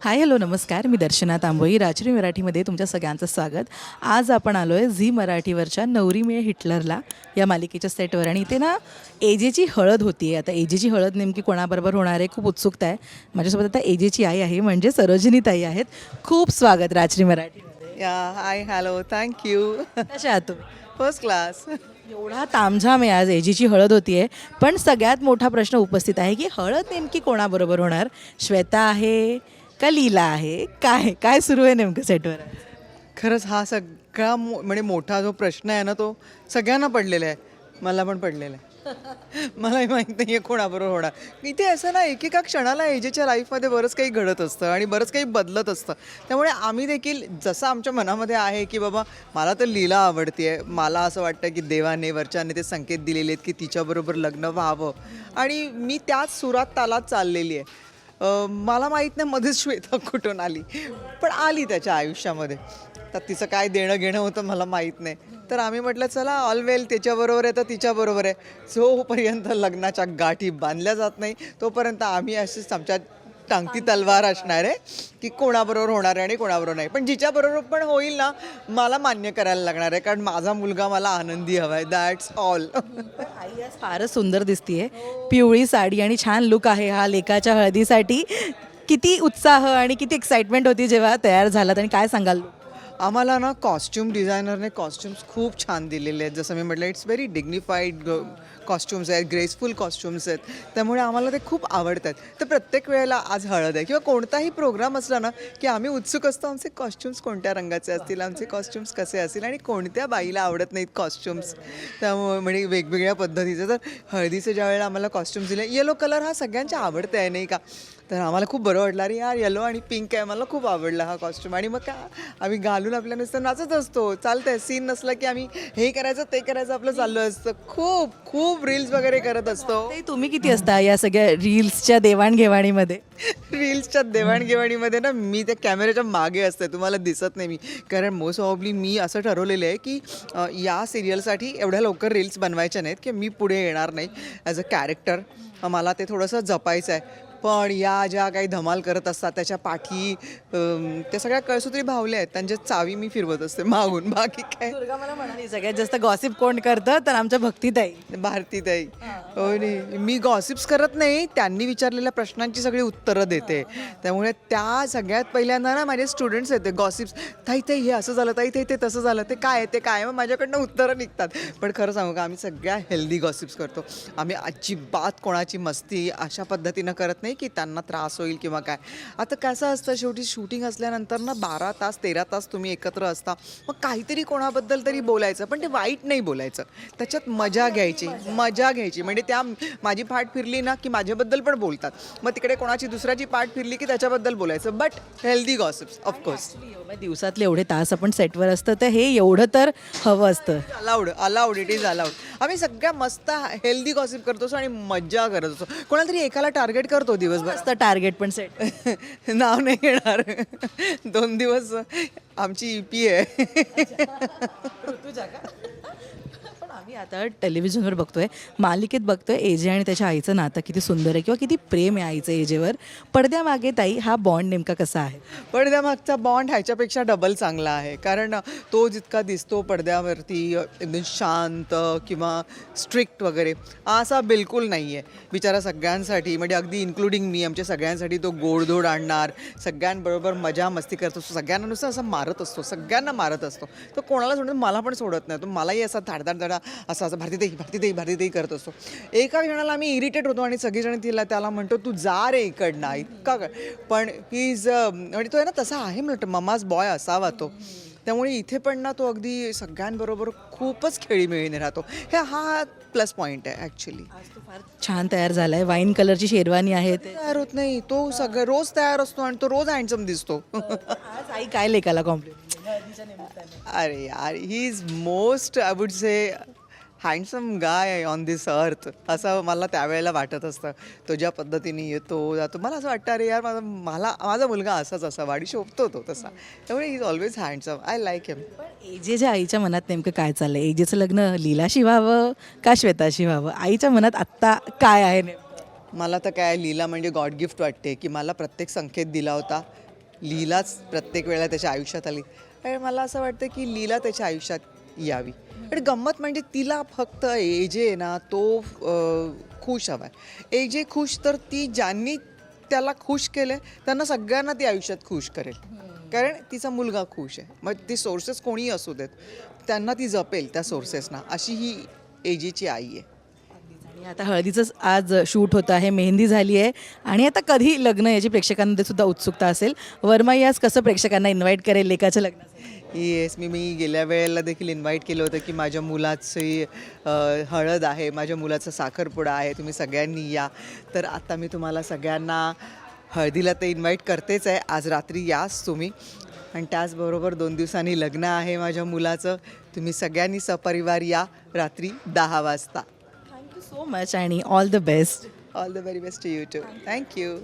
Hi hello नमस्कार. मी दर्शना तांबोई. राजश्री मराठीमध्ये तुमच्या सगळ्यांचं स्वागत. आज आपण आलो आहे झी मराठीवरच्या नवरी मिळे हिटलरला या मालिकेच्या सेटवर आणि इथे ना एजेची हळद होती आहे. आता एजेची हळद नेमकी कोणाबरोबर होणार आहे खूप उत्सुकता आहे. माझ्यासोबत आता एजेची आई आहे म्हणजे सरोजिनी ताई आहेत. खूप स्वागत राजश्री मराठीमध्ये. या हाय हॅलो थँक्यू. कशा आहात तुम्ही? First class. एवढा तामझाम आहे, आज एजीची हळद होती आहे. पण सगळ्यात मोठा प्रश्न उपस्थित आहे की हळद नेमकी कोणाबरोबर होणार? श्वेता आहे का लीला आहे? काय काय सुरू आहे नेमकं सेटवर? खरंच हा सगळा म्हणजे मोठा जो प्रश्न आहे ना तो सगळ्यांना पडलेला आहे. मला पण पडलेला आहे. मलाही माहीत नाही आहे कोणाबरोबर होणार. इथे असं ना एकेका क्षणाला एजेच्या लाईफमध्ये बरंच काही घडत असतं आणि बरंच काही बदलत असतं. त्यामुळे आम्ही देखील जसं आमच्या मनामध्ये आहे की बाबा मला तर लीला आवडते आहे, मला असं वाटतं की देवाने वरच्याने ते संकेत दिलेले आहेत की तिच्याबरोबर लग्न व्हावं आणि मी त्याच सुरात तालात चाललेली आहे. मला माहीत नाही मध्येच श्वेता कुठून आली, पण आली त्याच्या आयुष्यामध्ये. तर तिचं काय देणं घेणं होतं मला माहीत नाही. तर आम्ही म्हटलं चला ऑल वेल, त्याच्याबरोबर आहे तर तिच्याबरोबर आहे. जोपर्यंत लग्नाच्या गाठी बांधल्या जात नाही तोपर्यंत आम्ही अशीच आमच्या टांगती तलवार असणार आहे की कोणाबरोबर होणार आहे आणि कोणाबरोबर नाही. पण जिच्याबरोबर पण होईल ना मला मान्य करायला लागणार आहे, कारण माझा मुलगा मला आनंदी हवा आहे. That's all. आई आज फारच सुंदर दिसतीये. पिवळी साडी आणि छान लुक आहे हा लेकाच्या हळदीसाठी. किती उत्साह आणि किती एक्साइटमेंट होती जेव्हा तयार झालात आणि काय सांगाल? आम्हाला ना कॉस्ट्यूम डिझायनरने कॉस्ट्युम्स खूप छान दिलेले आहेत. जसं मी म्हटलं इट्स व्हेरी डिग्निफाईड कॉस्ट्युम्स आहेत, ग्रेसफुल कॉस्ट्युम्स आहेत. त्यामुळे आम्हाला ते खूप आवडतात. तर प्रत्येक वेळेला आज हळद आहे किंवा कोणताही प्रोग्राम असला ना की आम्ही उत्सुक असतो आमचे कॉस्ट्युम्स कोणत्या रंगाचे असतील, आमचे कॉस्ट्युम्स कसे असतील आणि कोणत्या बाईला आवडत नाहीत कॉस्ट्युम्स. त्यामुळे म्हणजे वेगवेगळ्या पद्धतीचे. तर हळदीचे ज्या वेळेला आम्हाला कॉस्ट्युम्स दिले, येलो कलर हा सगळ्यांच्या आवडते आहे नाही का, तर आम्हाला खूप बरं वाटलं. अरे यार येलो आणि पिंक आहे, मला खूप आवडला हा कॉस्ट्यूम. आणि मग का आम्ही घालून आपल्या नुसतं नाचत असतो. चालतंय, सीन नसला की आम्ही हे करायचं ते करायचं आपलं चाललं असतं. खूप खूप रील्स वगैरे करत असतो. ताई, तुम्ही किती असता या सगळ्या रील्सच्या देवाणघेवाणीमध्ये? रील्सच्या देवाणघेवाणीमध्ये ना मी त्या कॅमेऱ्याच्या मागे असते, तुम्हाला दिसत नाही मी. कारण मोस्ट ऑफली मी असं ठरवलेलं आहे की या सिरियलसाठी एवढ्या लवकर रील्स बनवायच्या नाहीत की मी पुढे येणार नाही ॲज अ कॅरेक्टर. मला ते थोडंसं जपायचं आहे. पण या ज्या काही धमाल करत असतात त्याच्या पाठी त्या सगळ्या कळसूत्री भावल्या आहेत, त्यांच्या चावी मी फिरवत असते मागून. बाकी काय. दुर्गा मला म्हणाली सगळ्यात जास्त गॉसिप कोण करतं तर आमच्या भक्तीताई. भारतीताई. हो नाही, मी गॉसिप्स करत नाही, त्यांनी विचारलेल्या प्रश्नांची सगळी उत्तरं देते. त्यामुळे त्या सगळ्यात पहिल्यांदा ना माझे स्टुडंट्स येते गॉसिप्स. ताई ताई हे असं झालं, ताई ताई ते तसं झालं, ते काय आहे ते काय. मग माझ्याकडनं उत्तरं निघतात. पण खरं सांगू का, आम्ही सगळ्या हेल्दी गॉसिप्स करतो. आम्ही अजिबात कोणाची मस्ती अशा पद्धतीनं करत नाही की त्यांना त्रास होईल किंवा काय. आता कसं असतं, शेवटी शूटिंग असल्यानंतर ना 12 तास 13 तास तुम्ही एकत्र असता. मग काहीतरी कोणाबद्दल तरी बोलायचं, पण ते वाईट नाही बोलायचं. त्याच्यात मजा घ्यायची, मजा घ्यायची. म्हणजे त्या माझी पाठ फिरली ना की माझ्याबद्दल पण बोलतात. मग तिकडे कोणाची दुसऱ्याची पाठ फिरली की त्याच्याबद्दल बोलायचं. But healthy gossips of course. दिवसातले एवढे तास आपण सेटवर असतं तर हे एवढं तर हवं असतं. Allowed it is allowed. आम्ही सगळ्या मस्त हेल्दी गॉसिप करतो आणि मज्जा करत असतो. कोणाला तरी एकाला टार्गेट करतो दिवसभर. असतं टार्गेट पण सेट. नाव नाही घेणार. 2 दिवस आमची EP आहे. पण आम्ही आता टेलिव्हिजनवर बघतोय, मालिकेत बघतोय एजे आणि त्याच्या आईचं नातं किती सुंदर आहे किंवा किती प्रेम आहे आईचं एजेवर. पडद्यामागे ताई हा बॉन्ड नेमका कसा आहे? पडद्यामागचा बॉन्ड ह्याच्यापेक्षा डबल चांगला आहे. कारण तो जितका दिसतो पडद्यावरती एकदम शांत किंवा स्ट्रिक्ट वगैरे असा बिलकुल नाही आहे. बिचारा सगळ्यांसाठी, म्हणजे अगदी इन्क्लुडिंग मी, आमच्या सगळ्यांसाठी तो गोडधोड आणणार, सगळ्यांबरोबर मजा मस्ती करत असतो, सगळ्यांना नुसतं असं मारत असतो, सगळ्यांना मारत असतो. तो कोणाला सोडत, मला पण सोडत नाही. तो मलाही असा धाडधाड असं असं भारतीताई करत असतो. एका क्षणाला आम्ही इरिटेट होतो आणि सगळेजण त्याला म्हणतो तू जा रे इकडनं, इतका पण ही इज म्हणजे तो आहे ना तसा आहे, म्हणतो ममाज बॉय असावा तो. त्यामुळे इथे पण ना तो अगदी सगळ्यांबरोबर खूपच खेळीमेळीने राहतो. हा प्लस पॉईंट आहे ॲक्च्युली. फार छान तयार झालाय, वाईन कलरची शेरवानी आहे. तयार होत नाही तो, सगळं रोज तयार असतो आणि तो रोज हँडसम दिसतो. आज आई काय लेकाला कॉम्प्लिमेंट? अरे यार, he is most I would say handsome guy on this earth, असं मला त्यावेळेला वाटत असतं. तो ज्या पद्धतीने येतो जातो, मला असं वाटतं अरे यार माझा मुलगा असाच असावा आणि शोभतो तो तसा. त्यामुळे he is always handsome. I like him. पण एजेच्या आईच्या मनात नेमकं काय चाललंय? एजेचं लग्न लीलाशी व्हावं का श्वेताशी व्हावं? आईच्या मनात आत्ता काय आहे नेमकं? मला तर काय लीला म्हणजे गॉड गिफ्ट वाटते की मला प्रत्येक संकेत दिला होता लीलाच प्रत्येक वेळेला त्याच्या आयुष्यात आली. आणि मला असं वाटतं की लीला त्याच्या आयुष्यात यावी. आणि गंमत म्हणजे तिला फक्त एजे आहे ना तो खुश हवा आहे. एजे खुश तर ती ज्यांनी त्याला खुश केलं त्यांना सगळ्यांना ती आयुष्यात खुश करेल. कारण तिचा मुलगा खुश आहे. मग ती सोर्सेस कोणीही असू देत त्यांना ती जपेल त्या सोर्सेसना. अशी ही एजेची आई आहे. आणि आता हळदीचंच आज शूट होतं आहे, मेहंदी झाली आहे आणि आता कधी लग्न याची प्रेक्षकांमध्ये सुद्धा उत्सुकता असेल. वर्माई आज कसं प्रेक्षकांना इन्व्हाइट करेल लेकाच्या लग्नासाठी? येस मी गेल्या वेळेला देखील इन्व्हाइट केलं होतं की माझ्या मुलाची हळद आहे, माझ्या मुलाचा साखरपुडा आहे, तुम्ही सगळ्यांनी या. तर आता मी तुम्हाला सगळ्यांना हळदीला ते इन्व्हाइट करतेच आहे. आज रात्री याच तुम्ही. आणि त्याचबरोबर 2 दिवसांनी लग्न आहे माझ्या मुलाचं. तुम्ही सगळ्यांनी सपरिवार या रात्री 10 वाजता. थँक्यू सो मच आणि all the best. All the very best to you too. Thank you.